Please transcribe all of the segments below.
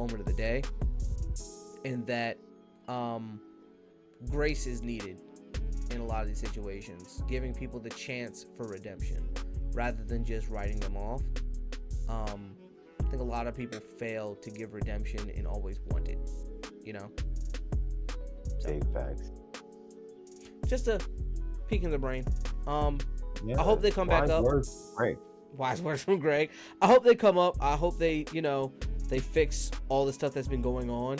moment of the day, and that grace is needed in a lot of these situations, giving people the chance for redemption rather than just writing them off. I think a lot of people fail to give redemption and always want it, you know? Big facts. Just a peek in the brain. Yeah, I hope they come back up. Great. Wise words from Greg. I hope they come up. I hope they, they fix all the stuff that's been going on.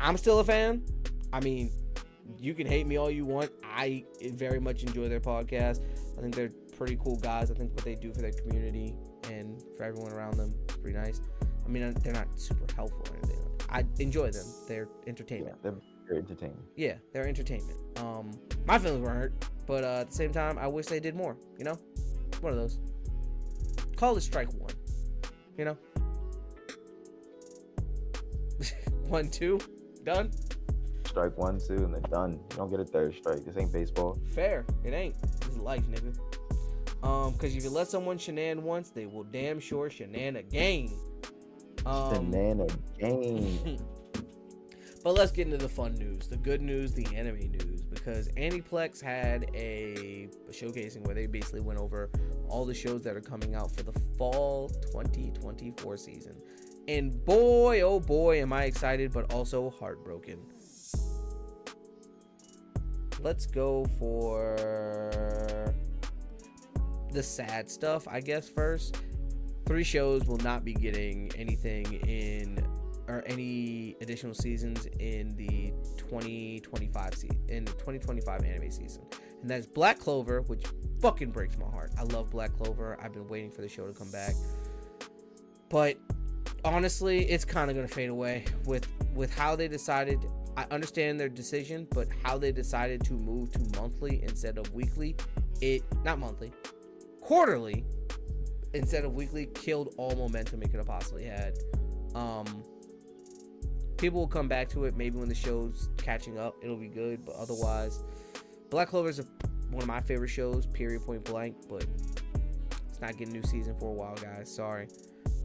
I'm still a fan. I mean, you can hate me all you want. I very much enjoy their podcast. I think they're pretty cool guys. I think what they do for their community and for everyone around them is pretty nice. I mean, they're not super helpful or anything. I enjoy them. They're entertainment. Yeah, they're entertaining. Yeah, they're entertainment. My feelings were hurt, but at the same time, I wish they did more. One of those. Call it strike one. 1, 2, done. Strike 1, 2, and then done. You don't get a third strike. This ain't baseball. Fair. It ain't. This is life, nigga. Because if you let someone shenan once, they will damn sure shenan again. Banana game. But let's get into the fun news, the good news, the anime news, because Aniplex had a showcasing where they basically went over all the shows that are coming out for the fall 2024 season. And boy, oh boy, am I excited, but also heartbroken. Let's go for the sad stuff, I guess, first. 3 shows will not be getting anything or any additional seasons in the 2025 anime season. And that's Black Clover, which fucking breaks my heart. I love Black Clover. I've been waiting for the show to come back. But honestly, it's kind of going to fade away with how they decided. I understand their decision, but how they decided to move to monthly instead of weekly, quarterly instead of weekly, killed all momentum it could have possibly had. People will come back to it maybe when the show's catching up. It'll be good, but otherwise, Black Clover is one of my favorite shows, period, point blank, but it's not getting a new season for a while, guys. Sorry.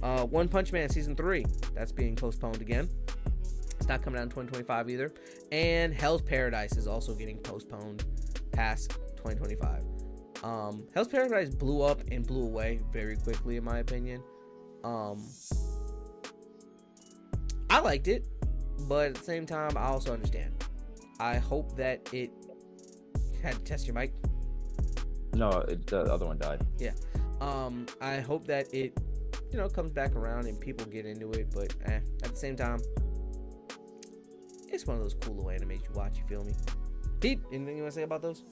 One Punch Man Season 3, that's being postponed again. It's not coming out in 2025 either. And Hell's Paradise is also getting postponed past 2025. Hell's Paradise blew up and blew away very quickly, in my opinion. I liked it, but at the same time, I also understand. I hope that it had to test your mic. No, the other one died. Yeah. I hope that it, comes back around and people get into it, but at the same time, it's one of those cool little animes you watch, you feel me? Pete, anything you want to say about those?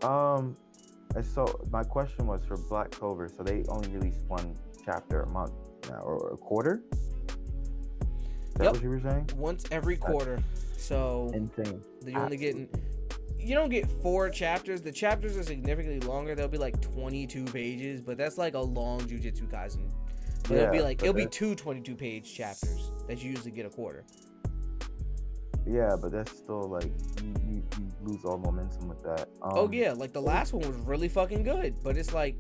So my question was for Black Clover, so they only release 1 chapter a month now, or a quarter? Is that what you were saying? Once every quarter. So insane. You don't get 4 chapters. The chapters are significantly longer. They'll be like 22 pages, but that's like a long Jujutsu Kaisen. But it'll be 2 22-page chapters that you usually get a quarter. Yeah, but that's still like you lose all momentum with that. Like the last one was really fucking good, but it's like,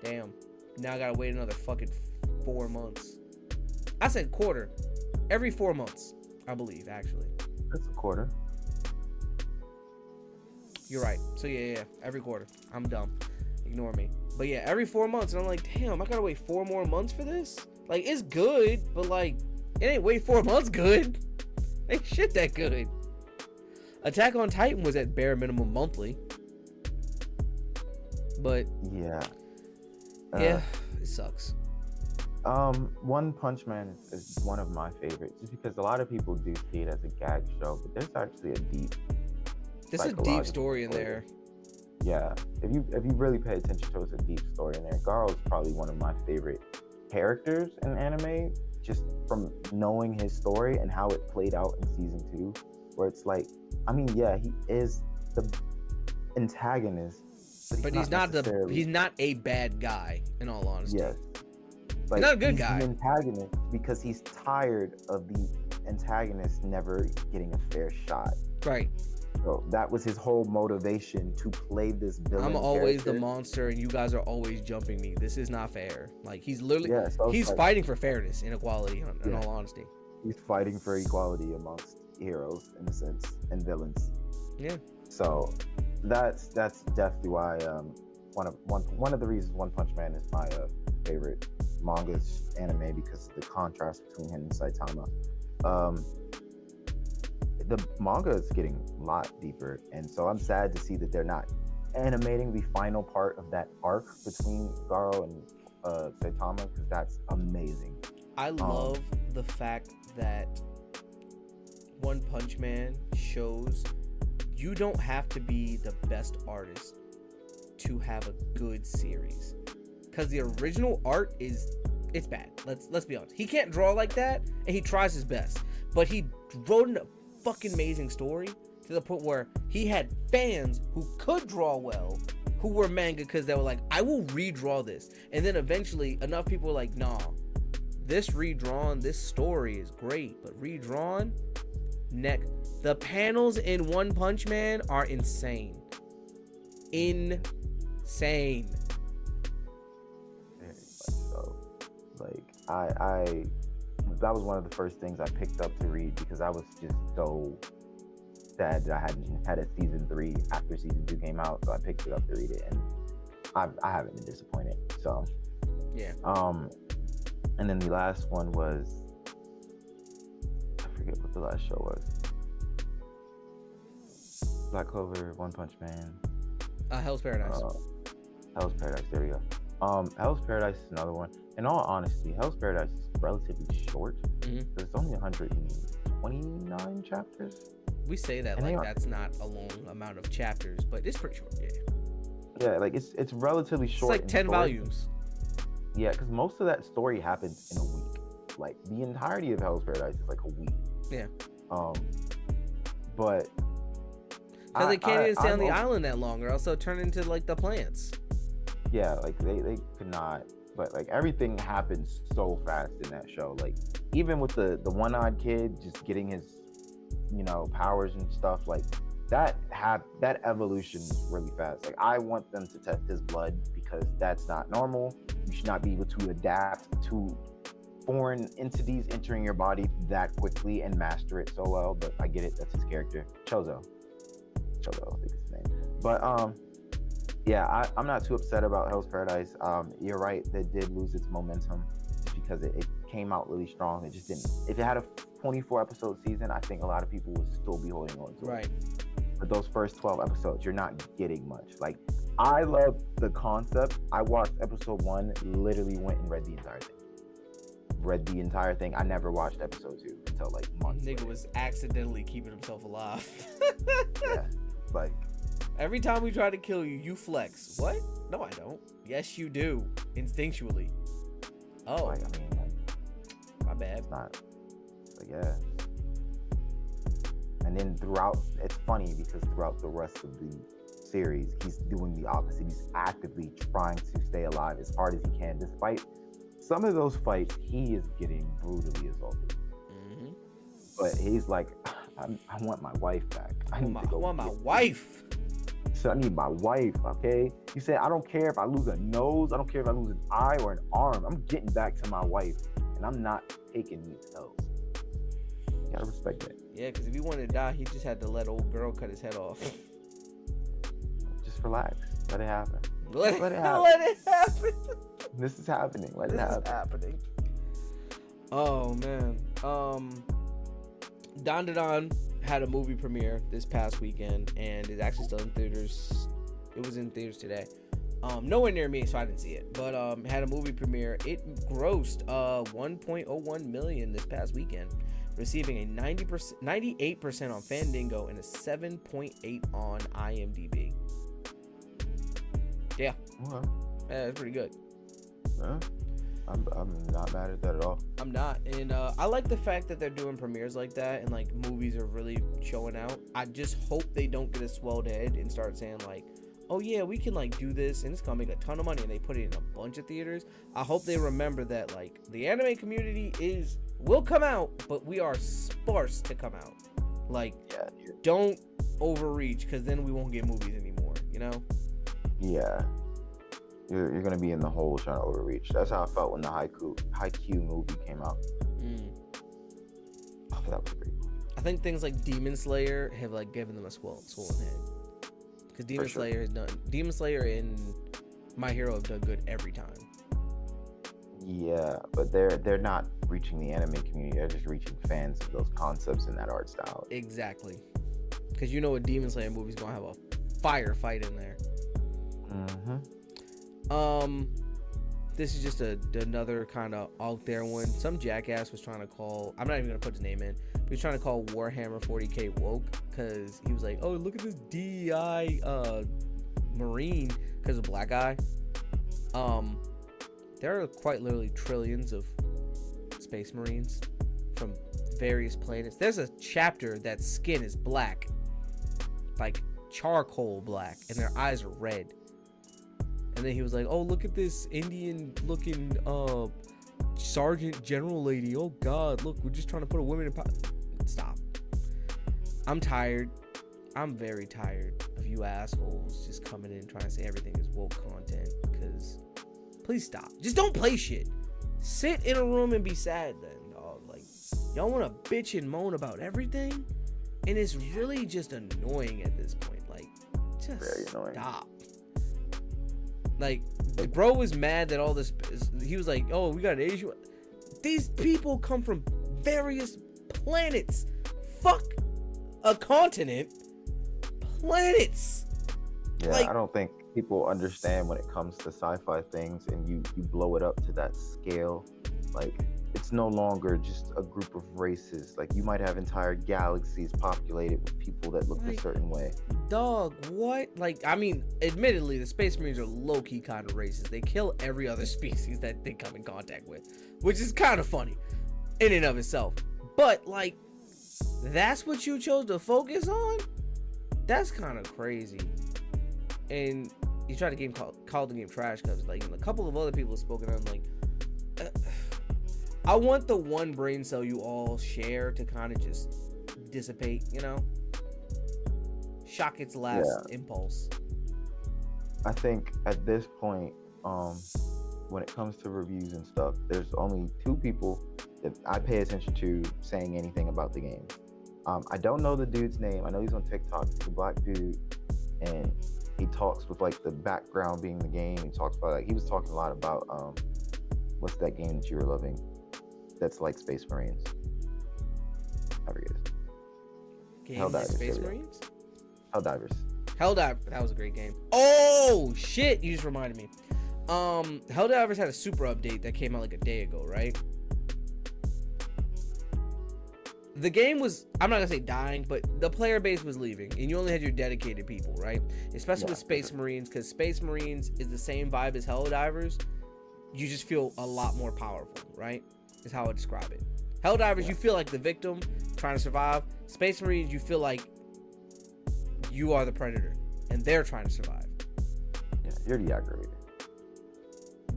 damn, now I gotta wait another fucking 4 months. I said quarter, every 4 months, I believe, actually. That's a quarter. You're right. So yeah, every quarter. I'm dumb. Ignore me. But yeah, every 4 months, and I'm like, damn, I gotta wait 4 more months for this? Like, it's good, but like, it ain't wait 4 months good. Ain't shit that good. Attack on Titan was at bare minimum monthly. But yeah, it sucks. One Punch Man is one of my favorites, just because a lot of people do see it as a gag show, but there's actually a deep. There's a deep story in there. Yeah, if you really pay attention to it, it's a deep story in there. Garo is probably one of my favorite characters in anime, just from knowing his story and how it played out in season 2, where it's like, I mean, yeah, he is the antagonist, but he's not a bad guy, in all honesty. Like, Yes. he's not a good guy. He's the antagonist because he's tired of the antagonist never getting a fair shot. Right. So that was his whole motivation to play this villain. I'm always the character. monster, and you guys are always jumping me. This is not fair. Like, he's literally, Yeah, so he's like, fighting for fairness and equality. In Yeah. all honesty, he's fighting for equality amongst heroes in a sense and villains. Yeah. So that's definitely why one of the reasons One Punch Man is my favorite manga anime, because of the contrast between him and Saitama. The manga is getting a lot deeper, and so I'm sad to see that they're not animating the final part of that arc between Garo and Saitama, because that's amazing. I love the fact that One Punch Man shows you don't have to be the best artist to have a good series, because the original art it's bad. Let's be honest. He can't draw like that, and he tries his best, but he wrote a fucking amazing story to the point where he had fans who could draw well, who were manga, because they were like, I will redraw this. And then eventually enough people were like, nah, this redrawn, this story is great, but redrawn, the panels in One Punch Man are insane. Insane. Very much so. Like I that was one of the first things I picked up to read, because I was just so sad that I hadn't had a season 3 after season 2 came out. So I picked it up to read it, and I haven't been disappointed. So yeah. And then the last one was, I forget what the last show was. Black Clover, One Punch Man. Hell's Paradise. Hell's Paradise. There we go. Hell's Paradise is another one. In all honesty, Hell's Paradise is relatively short. Mm-hmm. It's only 129 chapters. We say that and like that's not a long amount of chapters, but it's pretty short. Yeah. Yeah, like it's relatively short. It's like 10 volumes. Yeah, because most of that story happens in a week. Like the entirety of Hell's Paradise is like a week. Yeah. But because they can't even stay on the island that long, or else they'll turn into like the plants. Yeah, like they could not. But like everything happens so fast in that show. Like even with the one-eyed kid just getting his, powers and stuff, like that evolution is really fast. Like I want them to test his blood, because that's not normal. You should not be able to adapt to foreign entities entering your body that quickly and master it so well. But I get it, that's his character. Chozo, I think it's his name. But yeah, I'm not too upset about Hell's Paradise. You're right, that did lose its momentum because it came out really strong. It just didn't. If it had a 24 episode season, I think a lot of people would still be holding on to it. Right. But those first 12 episodes, you're not getting much. Like, I love the concept. I watched episode 1, literally went and read the entire thing. I never watched episode 2 until like months Nigga later. was accidentally keeping himself alive. Yeah, like every time we try to kill you, you flex. What? No, I don't. Yes, you do. Instinctually. Oh, like, I mean, like, my bad. it's not. But yeah. And then it's funny because throughout the rest of the series, he's doing the opposite. He's actively trying to stay alive as hard as he can, despite some of those fights, he is getting brutally assaulted. Mm-hmm. But he's like, I want my wife back. I want my wife. So I need my wife, okay? He said, I don't care if I lose a nose. I don't care if I lose an eye or an arm. I'm getting back to my wife, and I'm not taking these pills. You gotta respect that. Yeah, because if he wanted to die, he just had to let old girl cut his head off. Just relax. Let it happen. Let it happen. Let it happen. This is happening. Let it happen. This is happening. Oh, man. Don Don had a movie premiere this past weekend, and it's actually still in theaters. It was in theaters today. Nowhere near me, so I didn't see it. But had a movie premiere. It grossed 1.01 million this past weekend, receiving a 98% on Fandango and a 7.8 on IMDb. Yeah. Okay. Yeah, that's pretty good. Yeah. I'm not mad at that at all. I'm not, and I like the fact that they're doing premieres like that, and like movies are really showing out. I just hope they don't get a swelled head and start saying like, oh yeah, we can like do this and it's gonna make a ton of money, and they put it in a bunch of theaters. I hope they remember that like the anime community will come out, but we are sparse to come out. Like, don't overreach, because then we won't get movies anymore, you know? Yeah. You're gonna be in the hole trying to overreach. That's how I felt when the Haikyuu movie came out. Oh, that was great. I think things like Demon Slayer have like given them a swollen head, because Demon Slayer and My Hero have done good every time. Yeah, but they're not reaching the anime community. They're just reaching fans of those concepts and that art style. Exactly, because you know a Demon Slayer movie's gonna have a firefight in there. This is just another kind of out there one. Some jackass was trying to call, I'm not even gonna put his name in, but he was trying to call Warhammer 40k woke, because he was like, oh, look at this DEI Marine, because of black guy. There are quite literally trillions of space Marines from various planets. There's a chapter that skin is black, like charcoal black, and their eyes are red. And then he was like, oh, look at this Indian looking sergeant general lady. Oh God, look, we're just trying to put a woman in power. Stop. I'm tired. I'm very tired of you assholes just coming in trying to say everything is woke content, because please stop. Just don't play shit. Sit in a room and be sad then, dog. Like, y'all want to bitch and moan about everything? And it's really just annoying at this point. Like, just stop. Like, the bro was mad that all this, he was like, oh, we got an Asian. These people come from various planets. Fuck a continent. Planets. Yeah, like, I don't think people understand when it comes to sci-fi things, and you blow it up to that scale. Like, it's no longer just a group of races. Like, you might have entire galaxies populated with people that look a certain way. Dog, what? Like, I mean, admittedly, the Space Marines are low-key kind of racist. They kill every other species that they come in contact with, which is kind of funny in and of itself. But, like, that's what you chose to focus on? That's kind of crazy. And you try to call the game trash, because, like, and a couple of other people have spoken on, like, I want the one brain cell you all share to kind of just dissipate, you know? Shock its last impulse. I think at this point, when it comes to reviews and stuff, there's only two people that I pay attention to saying anything about the game. I don't know the dude's name. I know he's on TikTok. He's a black dude, and he talks with like the background being the game. He talks about, like, he was talking a lot about what's that game that you were loving? That's like Space Marines. I forget it. Game like Space Marines? Helldivers. That was a great game. Oh shit! You just reminded me. Helldivers had a super update that came out like a day ago, right? The game was, I'm not gonna say dying, but the player base was leaving, and you only had your dedicated people, right? Especially with Space Marines, because Space Marines is the same vibe as Helldivers. You just feel a lot more powerful, right? Is how I describe it. Helldivers, you feel like the victim trying to survive. Space Marines, you feel like you are the predator, and they're trying to survive. Yeah, you're the aggravator.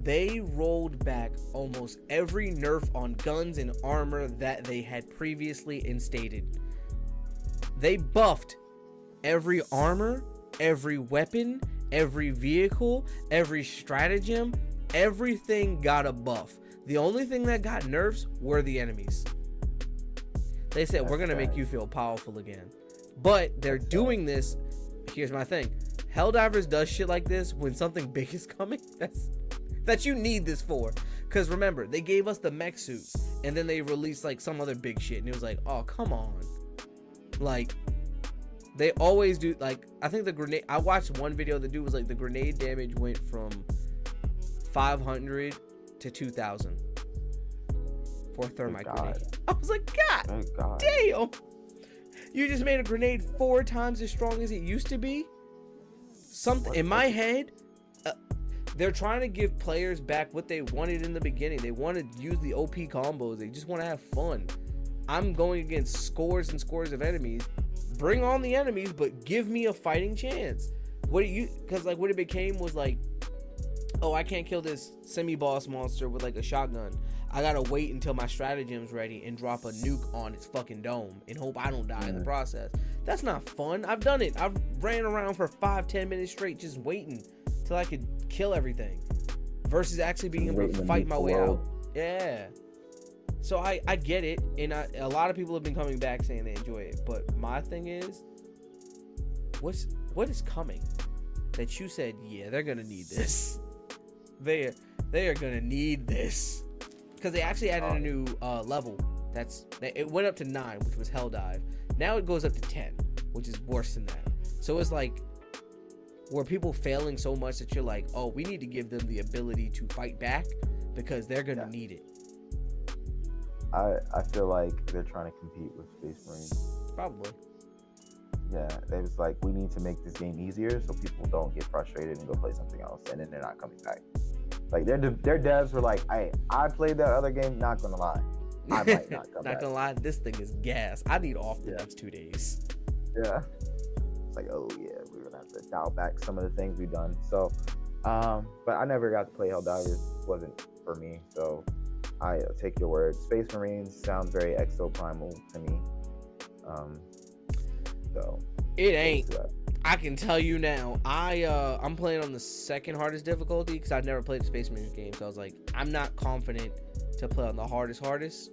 They rolled back almost every nerf on guns and armor that they had previously instated. They buffed every armor, every weapon, every vehicle, every stratagem. Everything got a buff. The only thing that got nerfs were the enemies. They said, we're going to make you feel powerful again. But they're doing this. Here's my thing. Helldivers does shit like this when something big is coming. That you need this for. Because remember, they gave us the mech suit, and then they released like some other big shit, and it was like, oh, come on. Like, they always do, like, I think the grenade, I watched one video, the dude was like, the grenade damage went from 500 to 2,000 for a thermite grenade. I was like, God damn. You just made a grenade 4 times as strong as it used to be. Something in my head, they're trying to give players back what they wanted in the beginning. They want to use the OP combos. They just want to have fun. I'm going against scores and scores of enemies. Bring on the enemies, but give me a fighting chance. Because like what it became was like, oh, I can't kill this semi-boss monster with like a shotgun. I gotta wait until my stratagem's ready and drop a nuke on its fucking dome and hope I don't die in the process. That's not fun. I've done it. I've ran around for 5-10 minutes straight just waiting till I could kill everything versus actually being able to fight my way out. Yeah. So I get it, and a lot of people have been coming back saying they enjoy it. But my thing is, what is coming that you said, yeah, they're gonna need this. They are gonna need this because they actually added a new level. It went up to 9, which was Hell Dive. Now it goes up to 10, which is worse than that. So it's like, were people failing so much that you're like, oh, we need to give them the ability to fight back because they're gonna need it. I feel like they're trying to compete with Space Marines. Probably. Yeah, it was like, we need to make this game easier so people don't get frustrated and go play something else, and then they're not coming back. Like their devs were like, I played that other game, not gonna lie, I might not come back. Not gonna lie, this thing is gas. I need off the next 2 days. Yeah. It's like, oh yeah, we're gonna have to dial back some of the things we've done. So, but I never got to play Helldivers. Wasn't for me. So I take your word. Space Marines sounds very exoprimal to me. So it ain't. I can tell you now. I'm playing on the second hardest difficulty because I've never played a Space Marines game. So I was like, I'm not confident to play on the hardest.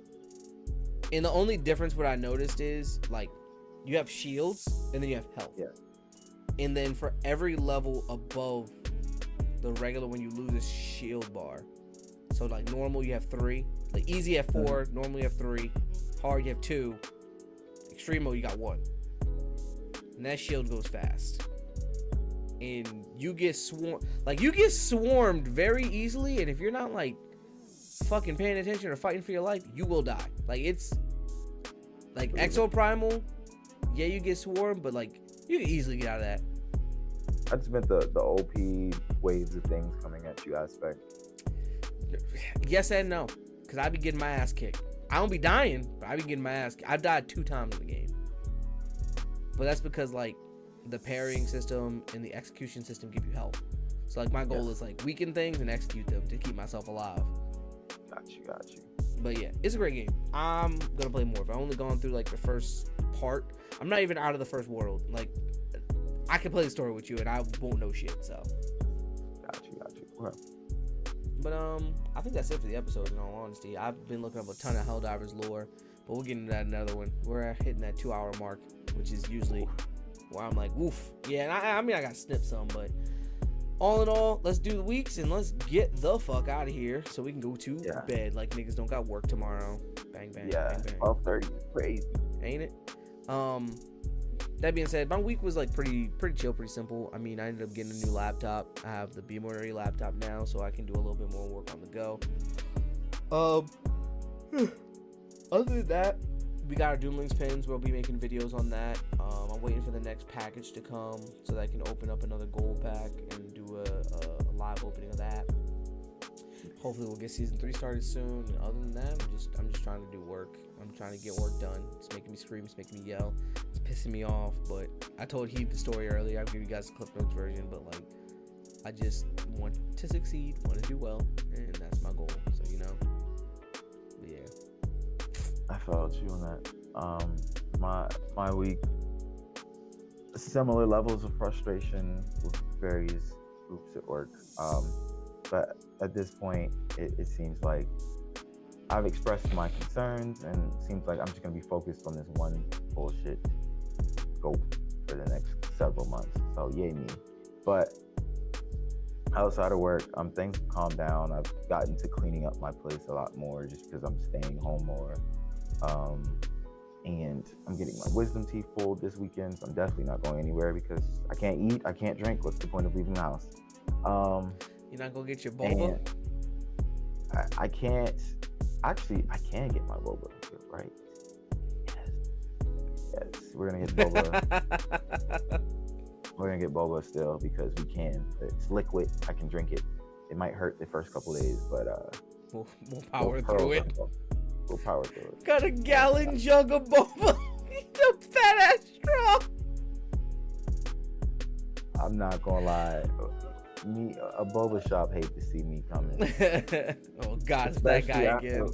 And the only difference what I noticed is like you have shields and then you have health. Yeah. And then for every level above the regular one, you lose a shield bar. So like normal you have 3, like easy you have 4, normal you have 3, hard you have 2, extreme mode you got 1. And that shield goes fast. And you get swarmed very easily, and if you're not like fucking paying attention or fighting for your life, you will die. Like it's like exoprimal, yeah, you get swarmed, but like you can easily get out of that. I just meant the OP waves of things coming at you aspect. Yes and no, because I be getting my ass kicked. I don't be dying, but I be getting my ass kicked. I've died 2 times in the game. But that's because like the parrying system and the execution system give you health. So like my goal is like weaken things and execute them to keep myself alive. Got you. But yeah, it's a great game. I'm gonna play more. I've only gone through like the first part. I'm not even out of the first world. Like I can play the story with you and I won't know shit. So. Got you. Okay. But I think that's it for the episode. In all honesty, I've been looking up a ton of Helldivers lore, but we'll get into that another one. We're hitting that 2-hour mark, which is usually where I'm like, woof. Yeah, and I mean I got snipped some, but all in all, let's do the weeks and let's get the fuck out of here so we can go to bed. Like niggas don't got work tomorrow. Bang bang. Yeah. Bang, bang. 12:30. Crazy. Ain't it? That being said, my week was like pretty chill, pretty simple. I mean, I ended up getting a new laptop. I have the B-Morty laptop now, so I can do a little bit more work on the go. Other than that, we got our Doom Links pins. We'll be making videos on that. I'm waiting for the next package to come so that I can open up another gold pack and do a live opening of that. Hopefully we'll get season 3 started soon. And other than that, I'm just trying to do work. I'm trying to get work done. It's making me scream. It's making me yell. It's pissing me off. But I told Heath the story earlier. I'll give you guys the Clip Notes version. But like, I just want to succeed, want to do well, and that's my goal. So you know, but yeah. I felt you on that. My week, similar levels of frustration with various groups at work. But at this point, it seems like I've expressed my concerns, and it seems like I'm just gonna be focused on this one bullshit scope for the next several months. So yay me. But outside of work, things have calmed down. I've gotten to cleaning up my place a lot more just because I'm staying home more. And I'm getting my wisdom teeth pulled this weekend, so I'm definitely not going anywhere because I can't eat, I can't drink. What's the point of leaving the house? You're not gonna get your boba? I can't. Actually, I can get my boba. Right? Yes. We're gonna get boba. We're gonna get boba still because we can. It's liquid. I can drink it. It might hurt the first couple days, but we'll power through it. We'll power through it. Got a gallon jug of boba. The fat ass straw. I'm not gonna lie. A boba shop hate to see me coming. Oh God, it's that guy again.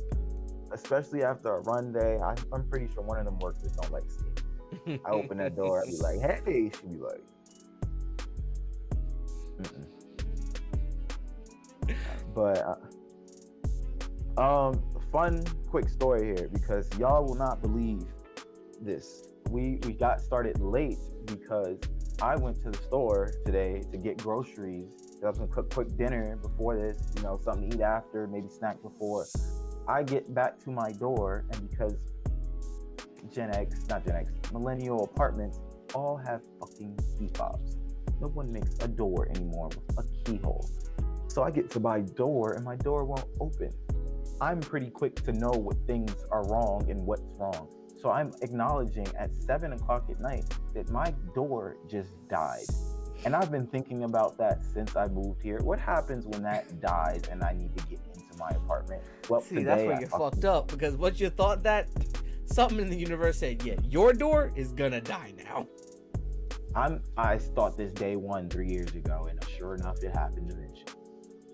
Especially after a run day. I'm pretty sure one of them workers don't like seeing me. I open that door, I'd be like, hey, she'd be like, mm-mm. But fun quick story here, because y'all will not believe this. We got started late because I went to the store today to get groceries. I was gonna cook quick dinner before this, something to eat after, maybe snack before. I get back to my door, and because millennial apartments all have fucking key fobs. No one makes a door anymore with a keyhole. So I get to my door and my door won't open. I'm pretty quick to know what things are wrong and what's wrong. So I'm acknowledging at 7 o'clock at night that my door just died. And I've been thinking about that since I moved here. What happens when that dies and I need to get into my apartment? Well, See, today that's where you're fucked up, because once you thought that, something in the universe said, yeah, your door is gonna die now. I thought this day one 3 years ago, and sure enough, it happened eventually.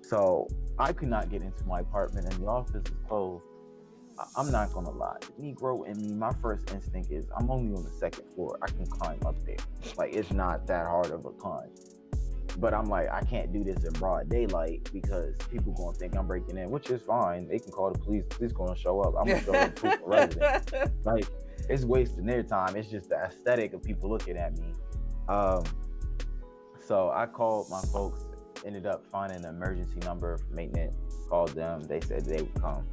So I could not get into my apartment, and the office is closed. I'm not gonna lie, the Negro in me, my first instinct is I'm only on the second floor. I can climb up there. Like, it's not that hard of a climb. But I'm like, I can't do this in broad daylight because people gonna think I'm breaking in, which is fine. They can call the police. Police gonna show up. I'm gonna show up proof of residence. Like, it's wasting their time. It's just the aesthetic of people looking at me. So I called my folks, ended up finding an emergency number for maintenance, called them. They said they would come.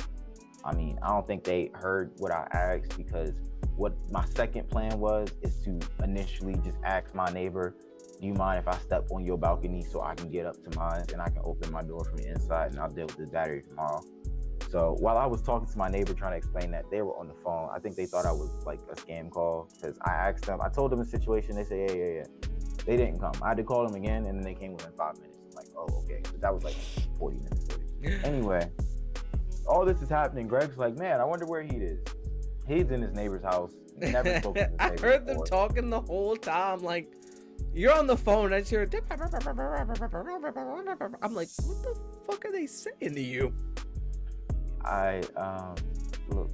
I mean, I don't think they heard what I asked, because what my second plan was is to initially just ask my neighbor, do you mind if I step on your balcony so I can get up to mine and I can open my door from the inside, and I'll deal with this battery tomorrow. So while I was talking to my neighbor trying to explain that, they were on the phone. I think they thought I was like a scam call, because I asked them, I told them the situation. They said, yeah. They didn't come. I had to call them again, and then they came within 5 minutes. I'm like, oh, okay. But that was like 40 minutes. Anyway, all this is happening. Greg's like, man, I wonder where he is. He's in his neighbor's house. Never spoken to his I neighbor heard before. them talking the whole time. Like, you're on the phone. I hear, I'm like, what the fuck are they saying to you? Look,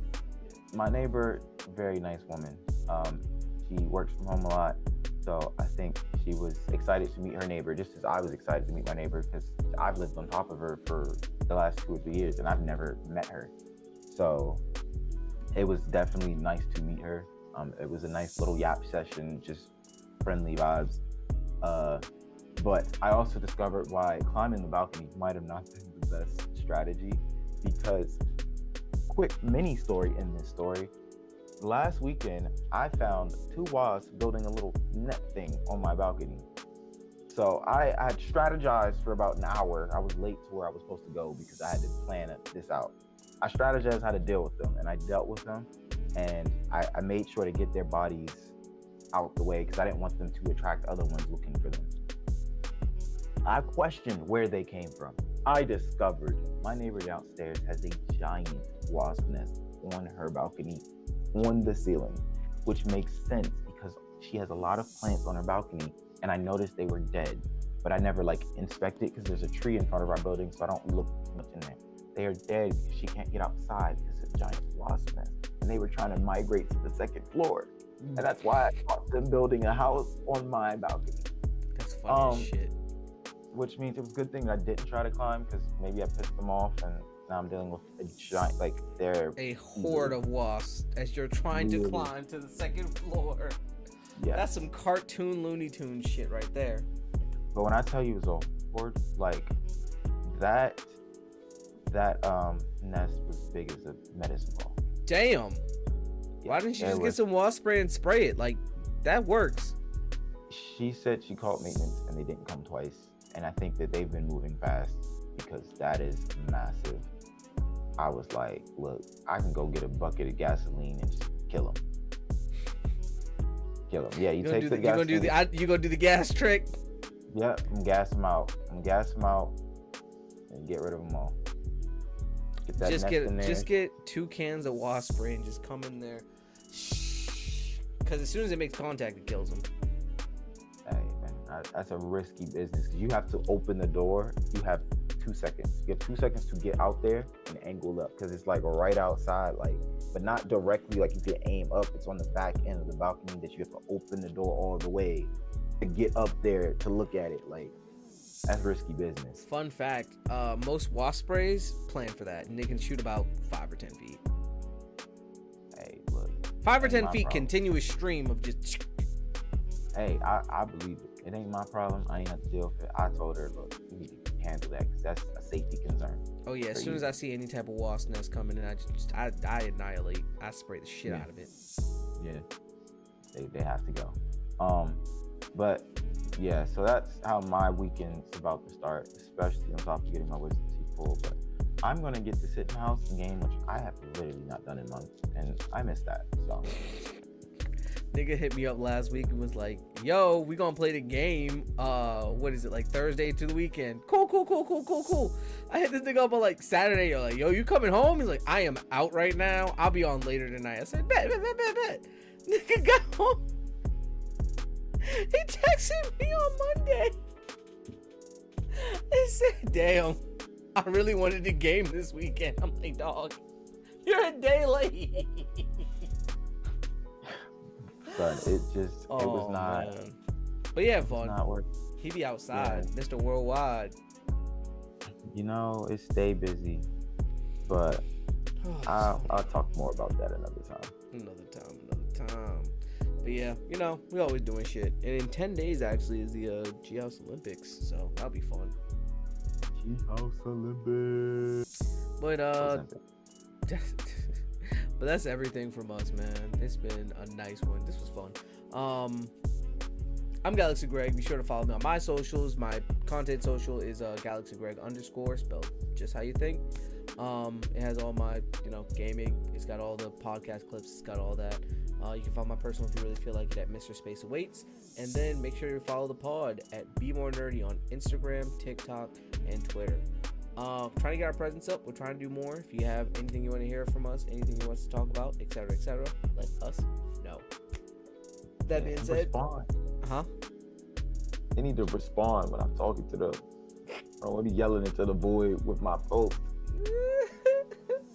my neighbor, very nice woman. She works from home a lot. So I think she was excited to meet her neighbor, just as I was excited to meet my neighbor, because I've lived on top of her for the last 2 or 3 years and I've never met her. So it was definitely nice to meet her. It was a nice little yap session, just friendly vibes. But I also discovered why climbing the balcony might have not been the best strategy, because quick mini story in this story. Last weekend, I found 2 wasps building a little net thing on my balcony. So I had strategized for about an hour. I was late to where I was supposed to go because I had to plan this out. I strategized how to deal with them, and I dealt with them, and I made sure to get their bodies out the way because I didn't want them to attract other ones looking for them. I questioned where they came from. I discovered my neighbor downstairs has a giant wasp nest on her balcony, on the ceiling, which makes sense because she has a lot of plants on her balcony, and I noticed they were dead, but I never inspected because there's a tree in front of our building, so I don't look much in there. They are dead because she can't get outside because it's a giant wasp nest, and they were trying to migrate to the second floor, and that's why I caught them building a house on my balcony. That's funny as shit. Which means it was a good thing I didn't try to climb, because maybe I pissed them off, and now I'm dealing with a giant, they're a horde of wasps as you're trying to climb to the second floor. Yeah, that's some cartoon Looney Tunes shit right there. But when I tell you it was a horde, that nest was as big as a medicine ball. Damn. Yeah, why didn't you just get some wasp spray and spray it? That works. She said she called maintenance and they didn't come twice, and I think that they've been moving fast because that is massive. I was like, look, I can go get a bucket of gasoline and just kill them. Yeah, you take the gasoline. You gonna do the gas trick? Yep, I'm gas them out and get rid of them all. Get that nest in there. Just get 2 cans of wasp spray and just come in there. Because as soon as it makes contact, it kills them. Hey man, that's a risky business because you have to open the door. You have 2 seconds. You have 2 seconds to get out there and angle up because it's right outside. but not directly like you can aim up. It's on the back end of the balcony that you have to open the door all the way to get up there to look at it. Like, that's risky business. Fun fact, most wasp sprays plan for that, and they can shoot about 5 or 10 feet. Hey, look. 5 or 10 feet, problem. continuous stream of just... Hey, I believe it. It ain't my problem. I ain't have to deal with it. I told her, look, you need to handle that because that's a safety concern. Oh yeah, as soon as I see any type of wasp nest coming in, I annihilate. I spray the shit out of it. Yeah, they have to go. But yeah, so that's how my weekend's about to start, especially on top of getting my wisdom teeth full. But I'm gonna get to sit in the house and game, which I have literally not done in months, and I miss that. So. Nigga hit me up last week and was like, yo, we gonna play the game, what is it, like Thursday to the weekend. Cool. I hit this nigga up on like Saturday. You're like, yo, you coming home? He's like, I am out right now. I'll be on later tonight. I said, bet. Nigga got home. He texted me on Monday. He said, damn, I really wanted to game this weekend. I'm like, dog, you're a day late. But it was not. Man. But yeah, fun. Not work. He be outside, Yeah. Mr. Worldwide. You know, it stay busy, but I'll talk more about that another time. Another time. But yeah, you know, we always doing shit. And in 10 days actually is the G House Olympics, so that'll be fun. G House Olympics. But but that's everything from us, man. It's been a nice one. This was fun. I'm Galaxy Greg. Be sure to follow me on my socials. My content social is Galaxy Greg _ spelled just how you think. It has all my, gaming. It's got all the podcast clips. It's got all that. You can follow my personal if you really feel like it at Mr. Space Awaits. And then make sure you follow the pod at Be More Nerdy on Instagram, TikTok, and Twitter. Trying to get our presence up. We're trying to do more. If you have anything you want to hear from us, anything you want us to talk about, etc., let us know. That being said, respond. Huh? They need to respond when I'm talking to them. I don't want to be yelling into the void with my post.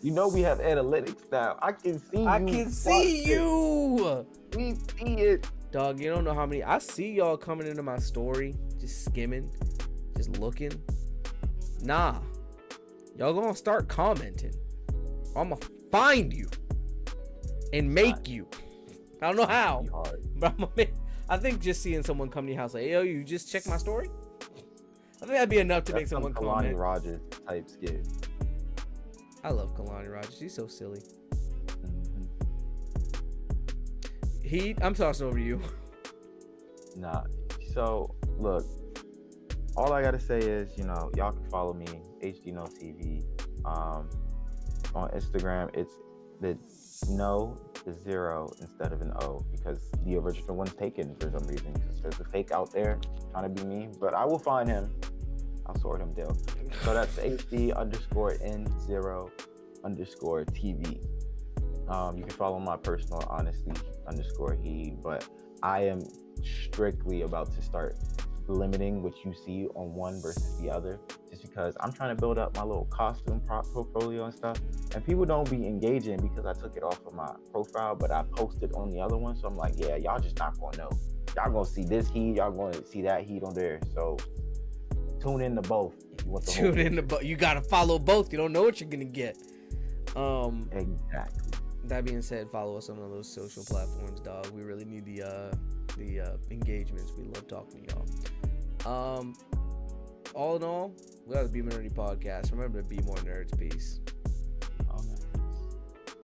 You know we have analytics now. I can see you. I can see you. We see it. Dog, you don't know how many. I see y'all coming into my story, just skimming, just looking. Nah. Y'all gonna start commenting. I'm gonna find you and make you. I don't know how, but I'm gonna make. I think just seeing someone come to your house like, yo, you just check my story? I think that'd be enough to make someone comment. Kalani Rogers type skit. I love Kalani Rogers. She's so silly. Mm-hmm. I'm tossing over to you. Nah. So, look. All I gotta say is, y'all can follow me, HD noTV. On Instagram, it's the 0 instead of an O because the original one's taken for some reason. Because there's a fake out there trying to be me, but I will find him. I'll sort him down. So that's HD_N0_TV. You can follow my personal honestly_he, but I am strictly about to start limiting what you see on one versus the other, just because I'm trying to build up my little costume portfolio and stuff, and people don't be engaging because I took it off of my profile, but I posted on the other one. So I'm like, yeah, y'all just not gonna know. Y'all gonna see this heat, y'all gonna see that heat on there. So tune in to both. If you want the tune in to both. You gotta follow both. You don't know what you're gonna get. Exactly. That being said, follow us on all those social platforms, dog. We really need the engagements. We love talking to y'all. All in all, we got the Be More Nerdy podcast. Remember to be more nerds. Peace.